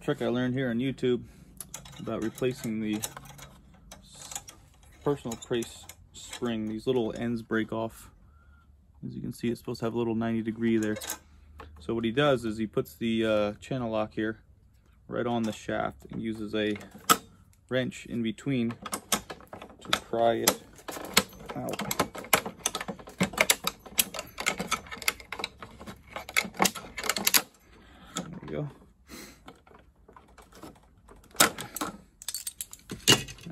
trick I learned here on YouTube about replacing the Personal Pace spring. These little ends break off. As you can see, it's supposed to have a little 90-degree there. So what he does is he puts the channel lock here right on the shaft and uses a wrench in between to pry it out. There you go.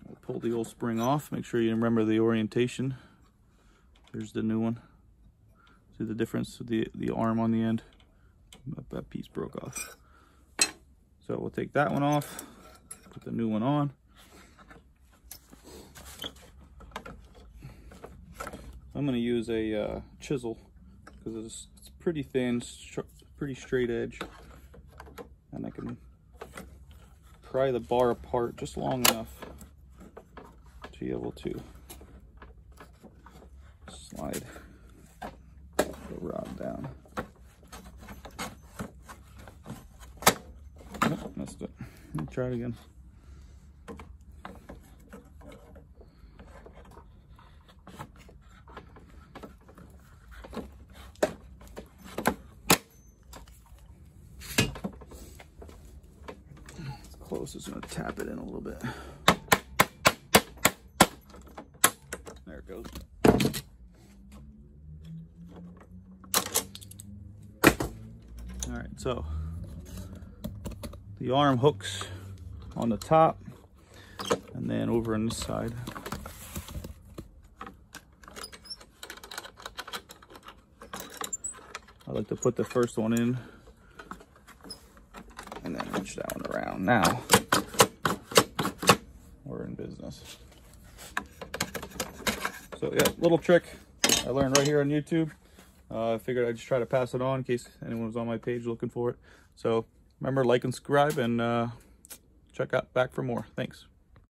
We'll pull the old spring off. Make sure you remember the orientation. There's the new one. See the difference with the arm on the end? That piece broke off. So we'll take that one off, put the new one on. I'm going to use a chisel because it's pretty thin, pretty straight edge, and I can pry the bar apart just long enough to be able to slide the rod down. Oh, missed it. Let me try it again. It's close. Just going to tap it in a little bit. There it goes. All right, so the arm hooks on the top and then over on this side. I like to put the first one in and then wrench that one around. Now we're in business. So yeah, little trick I learned right here on YouTube. I figured I'd just try to pass it on in case anyone was on my page looking for it. So remember, like and subscribe, and check out back for more. Thanks.